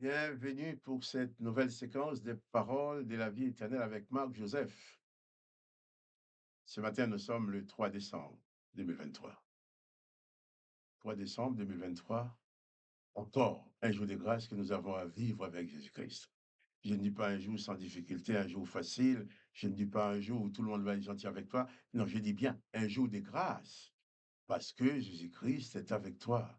Bienvenue pour cette nouvelle séquence des paroles de la vie éternelle avec Marc Joseph. Ce matin, nous sommes le 3 décembre 2023. 3 décembre 2023, encore un jour de grâce que nous avons à vivre avec Jésus-Christ. Je ne dis pas un jour sans difficulté, un jour facile. Je ne dis pas un jour où tout le monde va être gentil avec toi. Non, je dis bien un jour de grâce parce que Jésus-Christ est avec toi.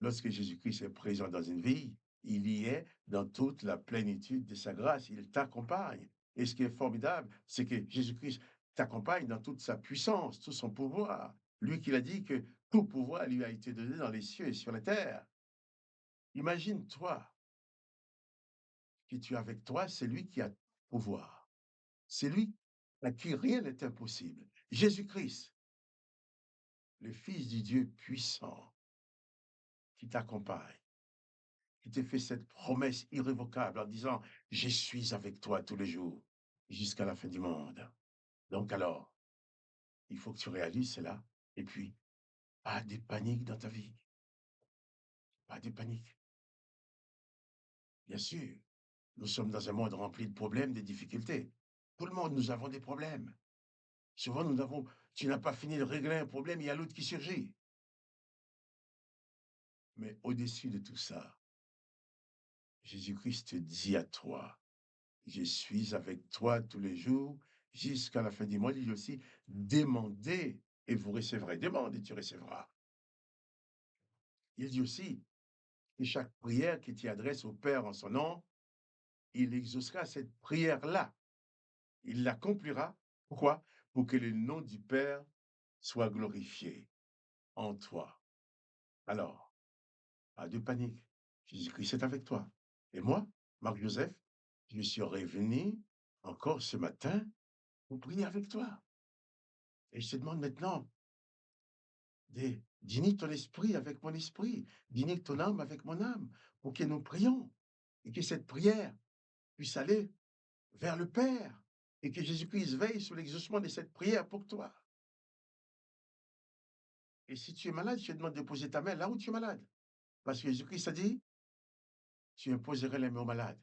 Lorsque Jésus-Christ est présent dans une vie, il y est dans toute la plénitude de sa grâce. Il t'accompagne. Et ce qui est formidable, c'est que Jésus-Christ t'accompagne dans toute sa puissance, tout son pouvoir. Lui qui a dit que tout pouvoir lui a été donné dans les cieux et sur la terre. Imagine-toi que tu es avec toi, c'est lui qui a tout pouvoir. C'est lui à qui rien n'est impossible. Jésus-Christ, le Fils du Dieu puissant, qui t'accompagne, qui te fait cette promesse irrévocable en disant, je suis avec toi tous les jours jusqu'à la fin du monde. Donc alors, il faut que tu réalises cela. Et puis, pas de panique dans ta vie. Pas de panique. Bien sûr, nous sommes dans un monde rempli de problèmes, de difficultés. Tout le monde, nous avons des problèmes. Souvent, tu n'as pas fini de régler un problème, il y a l'autre qui surgit. Mais au-dessus de tout ça, Jésus-Christ te dit à toi, je suis avec toi tous les jours jusqu'à la fin du mois. Il dit aussi, demandez et vous recevrez. Demande et tu recevras. Il dit aussi que chaque prière que tu adresses au Père en son nom, il exaucera cette prière-là. Il l'accomplira. Pourquoi? Pour que le nom du Père soit glorifié en toi. Alors, pas de panique. Jésus-Christ est avec toi. Et moi, Marc-Joseph, je suis revenu encore ce matin pour prier avec toi. Et je te demande maintenant d'unir ton esprit avec mon esprit, d'unir ton âme avec mon âme, pour que nous prions et que cette prière puisse aller vers le Père et que Jésus-Christ veille sur l'exaucement de cette prière pour toi. Et si tu es malade, je te demande de poser ta main là où tu es malade. Parce que Jésus-Christ a dit, tu imposerais les mains aux malades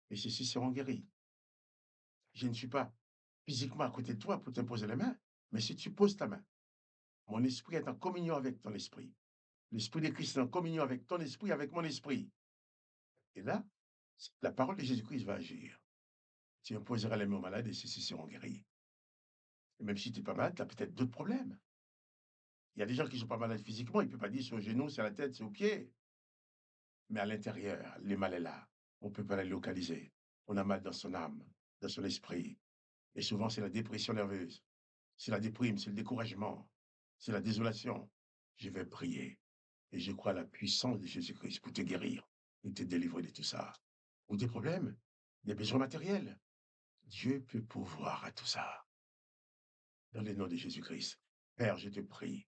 et ceux-ci seront guéris. Je ne suis pas physiquement à côté de toi pour t'imposer les mains, mais si tu poses ta main, mon esprit est en communion avec ton esprit. L'esprit de Christ est en communion avec ton esprit, avec mon esprit. Et là, la parole de Jésus-Christ va agir. Tu imposeras les mains aux malades et ceux-ci seront guéris. Et même si tu n'es pas malade, tu as peut-être d'autres problèmes. Il y a des gens qui ne sont pas malades physiquement, ils ne peuvent pas dire c'est au genou, c'est à la tête, c'est aux pieds. Mais à l'intérieur, le mal est là. On ne peut pas le localiser. On a mal dans son âme, dans son esprit. Et souvent, c'est la dépression nerveuse. C'est la déprime, c'est le découragement, c'est la désolation. Je vais prier. Et je crois à la puissance de Jésus-Christ pour te guérir et te délivrer de tout ça. Ou des problèmes, des besoins matériels. Dieu peut pouvoir à tout ça. Dans le nom de Jésus-Christ. Père, je te prie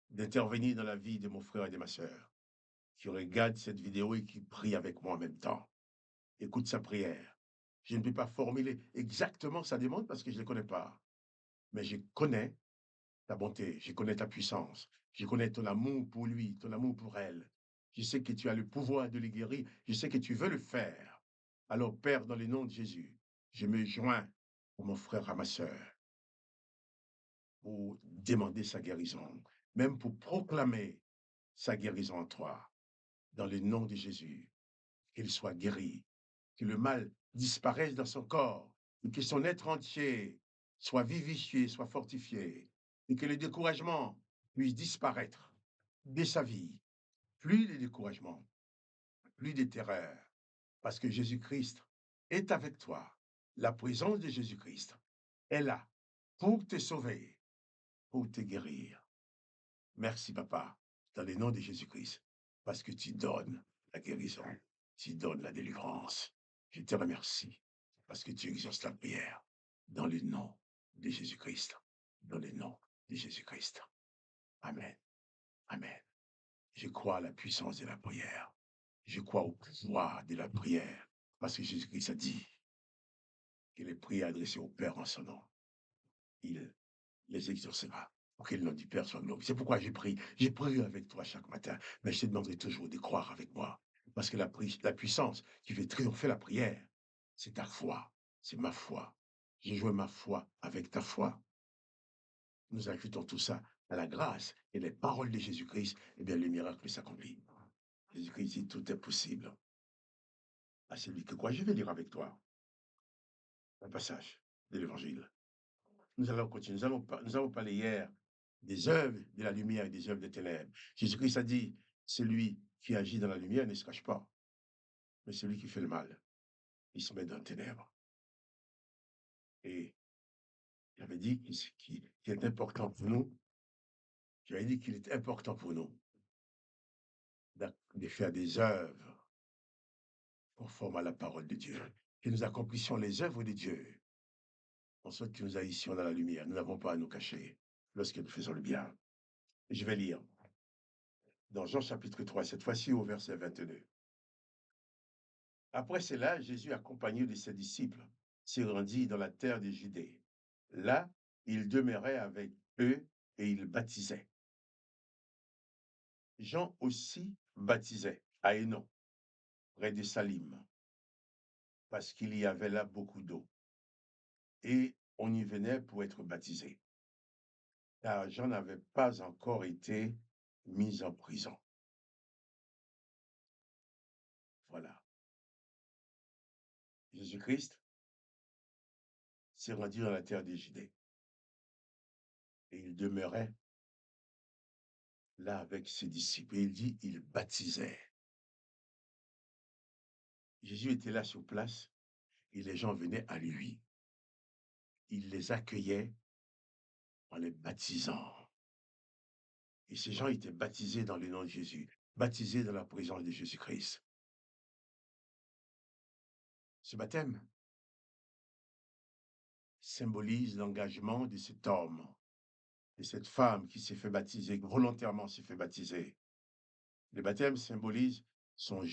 d'intervenir dans la vie de mon frère et de ma sœur qui regarde cette vidéo et qui prie avec moi en même temps. Écoute sa prière. Je ne peux pas formuler exactement sa demande parce que je ne le connais pas. Mais je connais ta bonté, je connais ta puissance, je connais ton amour pour lui, ton amour pour elle. Je sais que tu as le pouvoir de les guérir, je sais que tu veux le faire. Alors, Père, dans le nom de Jésus, je me joins pour mon frère et ma sœur pour demander sa guérison, même pour proclamer sa guérison en toi, dans le nom de Jésus, qu'il soit guéri, que le mal disparaisse dans son corps, et que son être entier soit vivifié, soit fortifié, et que le découragement puisse disparaître de sa vie. Plus de découragement, plus de terreur, parce que Jésus-Christ est avec toi. La présence de Jésus-Christ est là pour te sauver, pour te guérir. Merci, Papa, dans le nom de Jésus-Christ, parce que tu donnes la guérison, tu donnes la délivrance. Je te remercie, parce que tu exauces la prière, dans le nom de Jésus-Christ, dans le nom de Jésus-Christ. Amen. Amen. Je crois à la puissance de la prière. Je crois au pouvoir de la prière, parce que Jésus-Christ a dit que les prières adressées au Père en son nom, il les exaucera. Pour que le nom du Père soit glorifié. C'est pourquoi j'ai prie. J'ai prié avec toi chaque matin. Mais je te demanderai toujours de croire avec moi. Parce que la puissance qui fait triompher la prière, c'est ta foi, c'est ma foi. J'ai joué ma foi avec ta foi. Nous ajoutons tout ça à la grâce et les paroles de Jésus-Christ, eh bien, le miracle s'accomplit. Jésus-Christ dit, tout est possible à celui que croit. Je vais lire avec toi un passage de l'Évangile. Nous allons continuer. Nous avons parlé hier des œuvres de la lumière et des œuvres des ténèbres. Jésus-Christ a dit, celui qui agit dans la lumière ne se cache pas, mais celui qui fait le mal, il se met dans les ténèbres. Et j'avais dit qu'il est important pour nous, j'avais dit qu'il est important pour nous de faire des œuvres conformes à la parole de Dieu, que nous accomplissions les œuvres de Dieu, en sorte que nous agissions dans la lumière. Nous n'avons pas à nous cacher lorsque nous faisons le bien. Je vais lire dans Jean chapitre 3, cette fois-ci au verset 22. Après cela, Jésus, accompagné de ses disciples, s'est rendu dans la terre de Judée. Là, il demeurait avec eux et il baptisait. Jean aussi baptisait à Hénon, près de Salim, parce qu'il y avait là beaucoup d'eau. Et on y venait pour être baptisé, car Jean n'avait pas encore été mis en prison. Voilà. Jésus-Christ s'est rendu dans la terre de Judée. Et il demeurait là avec ses disciples. Et il dit, il baptisait. Jésus était là sur place et les gens venaient à lui. Il les accueillait en les baptisant. Et ces gens étaient baptisés dans le nom de Jésus, baptisés dans la présence de Jésus-Christ. Ce baptême symbolise l'engagement de cet homme, de cette femme qui s'est fait baptiser, volontairement s'est fait baptiser. Le baptême symbolise son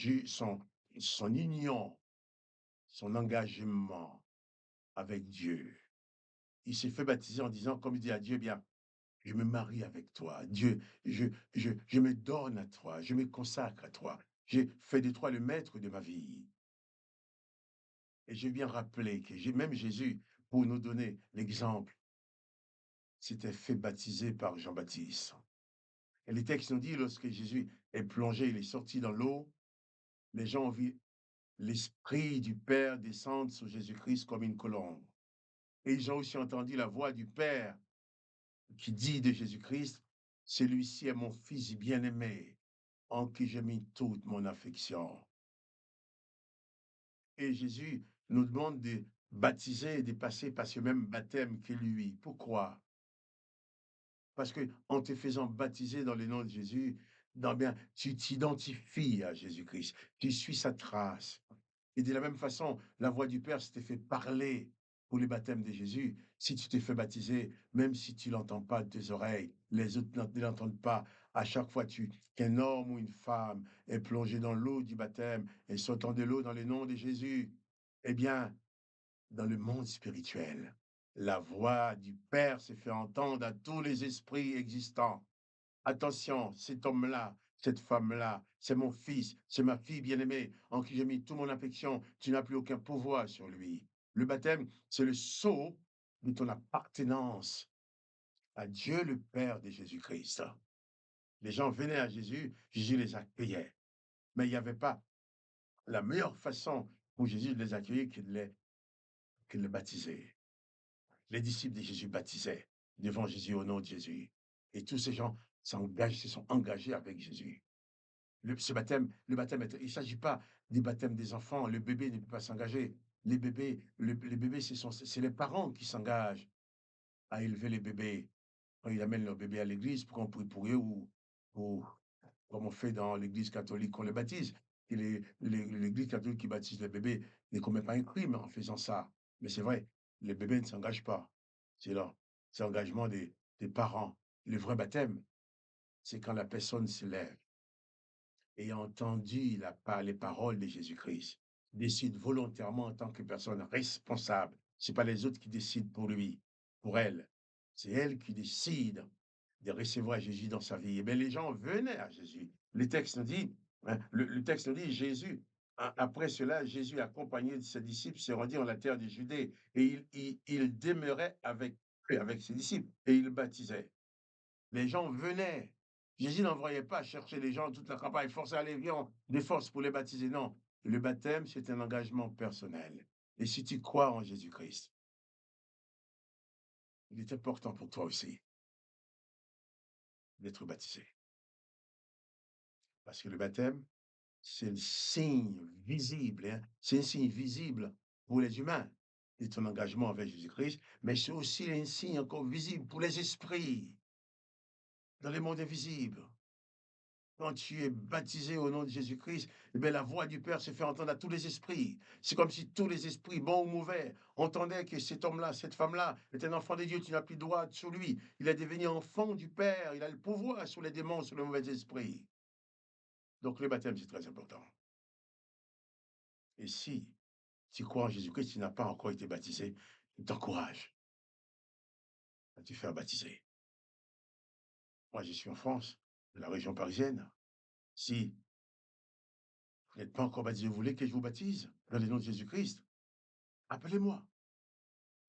union, son engagement avec Dieu. Il s'est fait baptiser en disant, comme il dit à Dieu, bien, je me marie avec toi. Dieu, je me donne à toi, je me consacre à toi. J'ai fait de toi le maître de ma vie. Et je viens rappeler que même Jésus, pour nous donner l'exemple, s'était fait baptiser par Jean-Baptiste. Et les textes nous disent, lorsque Jésus est plongé, il est sorti dans l'eau, les gens ont vu l'Esprit du Père descendre sur Jésus-Christ comme une colombe. Et ils ont aussi entendu la voix du Père qui dit de Jésus-Christ, celui-ci est mon Fils bien-aimé, en qui j'ai mis toute mon affection. Et Jésus nous demande de baptiser et de passer par ce même baptême que lui. Pourquoi? Parce que en te faisant baptiser dans le nom de Jésus, bien, tu t'identifies à Jésus-Christ, tu suis sa trace. Et de la même façon, la voix du Père s'était fait parler pour le baptême de Jésus. Si tu t'es fait baptiser, même si tu l'entends pas de tes oreilles, les autres ne l'entendent pas, à chaque fois qu'un homme ou une femme est plongé dans l'eau du baptême et sautant de l'eau dans le nom de Jésus, eh bien, dans le monde spirituel, la voix du Père se fait entendre à tous les esprits existants. Attention, cet homme-là, cette femme-là, c'est mon fils, c'est ma fille bien-aimée, en qui j'ai mis toute mon affection, tu n'as plus aucun pouvoir sur lui. Le baptême, c'est le sceau de ton appartenance à Dieu le Père de Jésus-Christ. Les gens venaient à Jésus, Jésus les accueillait. Mais il n'y avait pas la meilleure façon pour Jésus de les accueillir que de les baptiser. Les disciples de Jésus baptisaient devant Jésus au nom de Jésus. Et tous ces gens se sont engagés avec Jésus. Le baptême, il ne s'agit pas du baptême des enfants. Le bébé ne peut pas s'engager. Les bébés, c'est les parents qui s'engagent à élever les bébés. Quand ils amènent leur bébé à l'église pour qu'on prie pour eux ou comme on fait dans l'église catholique, qu'on les baptise. Et l'église catholique qui baptise les bébés ne commet pas un crime en faisant ça. Mais c'est vrai, les bébés ne s'engagent pas. C'est là. C'est l'engagement des parents. Le vrai baptême, c'est quand la personne se lève et a entendu les paroles de Jésus-Christ, décide volontairement en tant que personne responsable. Ce n'est pas les autres qui décident pour lui, pour elle. C'est elle qui décide de recevoir Jésus dans sa vie. Et bien, les gens venaient à Jésus. Le texte nous dit, hein. Le texte dit, Jésus, après cela, Jésus, accompagné de ses disciples, se rendit en la terre de Judée et il demeurait avec eux, avec ses disciples, et il baptisait. Les gens venaient. Jésus n'envoyait pas chercher les gens toute la campagne, forcer à aller, viens, des forces pour les baptiser. Non, le baptême, c'est un engagement personnel. Et si tu crois en Jésus-Christ, il est important pour toi aussi d'être baptisé. Parce que le baptême, c'est le signe visible, hein, c'est un signe visible pour les humains de ton engagement avec Jésus-Christ, mais c'est aussi un signe encore visible pour les esprits dans le monde invisible. Quand tu es baptisé au nom de Jésus-Christ, eh bien, la voix du Père se fait entendre à tous les esprits. C'est comme si tous les esprits, bons ou mauvais, entendaient que cet homme-là, cette femme-là, est un enfant de Dieu. Tu n'as plus de droit sur lui. Il est devenu enfant du Père. Il a le pouvoir sur les démons, sur les mauvais esprits. Donc, le baptême, c'est très important. Et si tu crois en Jésus-Christ, tu n'as pas encore été baptisé, je t'encourage à te faire baptiser. Moi, je suis en France, de la région parisienne. Si vous n'êtes pas encore baptisé, vous voulez que je vous baptise dans le nom de Jésus-Christ, appelez-moi.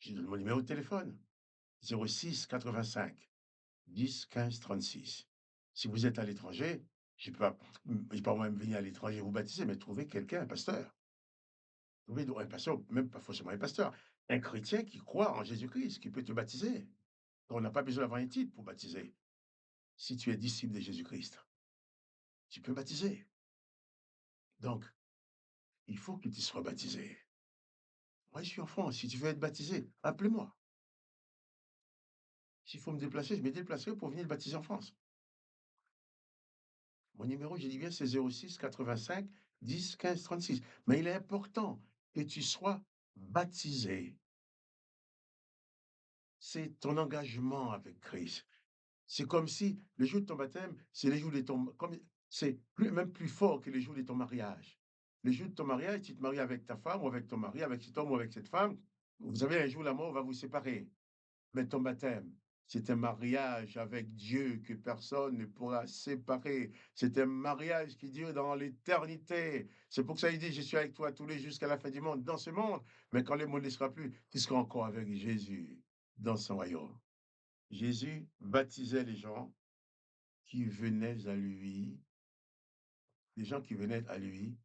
Je donne mon numéro de téléphone, 06 85 10 15 36. Si vous êtes à l'étranger, je ne peux pas, moi-même venir à l'étranger vous baptiser, mais trouvez quelqu'un, un pasteur. Trouvez un pasteur, même pas forcément un pasteur, un chrétien qui croit en Jésus-Christ, qui peut te baptiser. On n'a pas besoin d'avoir un titre pour baptiser. Si tu es disciple de Jésus-Christ, tu peux baptiser. Donc, il faut que tu sois baptisé. Moi, je suis en France. Si tu veux être baptisé, appelez-moi. S'il faut me déplacer, je me déplacerai pour venir le baptiser en France. Mon numéro, j'ai dit bien, c'est 06 85 10 15 36. Mais il est important que tu sois baptisé. C'est ton engagement avec Christ. C'est comme si le jour de ton baptême, c'est le jour de ton... Comme, c'est même plus fort que le jour de ton mariage. Le jour de ton mariage, tu te maries avec ta femme ou avec ton mari, avec cet homme ou avec cette femme. Vous savez, un jour, la mort va vous séparer. Mais ton baptême, c'est un mariage avec Dieu que personne ne pourra séparer. C'est un mariage qui dure dans l'éternité. C'est pour ça qu'il dit, je suis avec toi tous les jours jusqu'à la fin du monde, dans ce monde. Mais quand le monde ne sera plus, tu seras encore avec Jésus dans son royaume. Jésus baptisait les gens qui venaient à lui, les gens qui venaient à lui,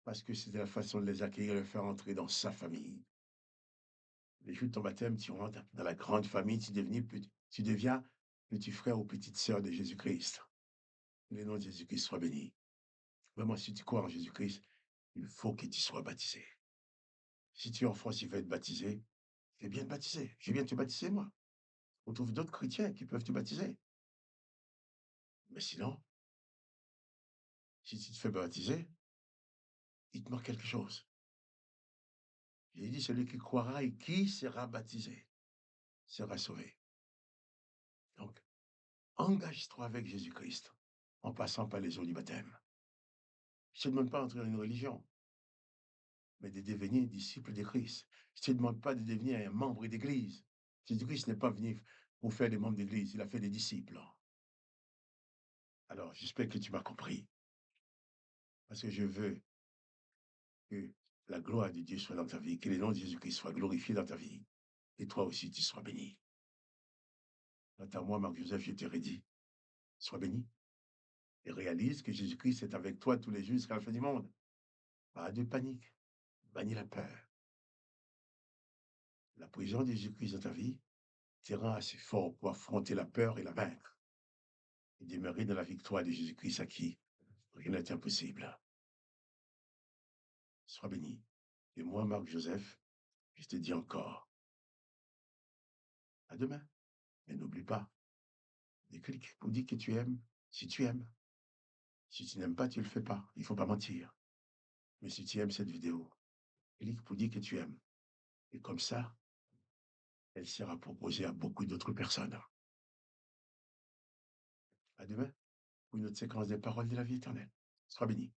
parce que c'était la façon de les accueillir, de les faire entrer dans sa famille. Les jours de ton baptême, tu rentres dans la grande famille, tu deviens petit frère ou petite sœur de Jésus-Christ. Que le nom de Jésus-Christ soit béni. Vraiment, si tu crois en Jésus-Christ, il faut que tu sois baptisé. Si tu es en France, tu veux être baptisé, fais bien te baptiser. Je viens te baptiser, moi. On trouve d'autres chrétiens qui peuvent te baptiser. Mais sinon, si tu te fais baptiser, il te manque quelque chose. J'ai dit, celui qui croira et qui sera baptisé sera sauvé. Donc, engage-toi avec Jésus-Christ en passant par les eaux du baptême. Je ne te demande pas d'entrer dans une religion, mais de devenir disciple de Christ. Je ne te demande pas de devenir un membre d'église. Jésus-Christ n'est pas venu pour faire des membres d'église, il a fait des disciples. Alors, j'espère que tu m'as compris, parce que je veux que la gloire de Dieu soit dans ta vie, que le nom de Jésus-Christ soit glorifié dans ta vie, et toi aussi, tu sois béni. Quant à moi, Marc-Joseph, je te redis, sois béni et réalise que Jésus-Christ est avec toi tous les jours jusqu'à la fin du monde. Pas de panique, bannis la peur. La présence de Jésus-Christ dans ta vie te rend assez fort pour affronter la peur et la vaincre et demeurer dans la victoire de Jésus-Christ à qui rien n'est impossible. Sois béni. Et moi, Marc-Joseph, je te dis encore, à demain. Et n'oublie pas, déclic pour dire que tu aimes, si tu aimes. Si tu n'aimes pas, tu ne le fais pas. Il ne faut pas mentir. Mais si tu aimes cette vidéo, clique pour dire que tu aimes. Et comme ça, elle sera proposée à beaucoup d'autres personnes. À demain pour une autre séquence des paroles de la vie éternelle. Sois béni.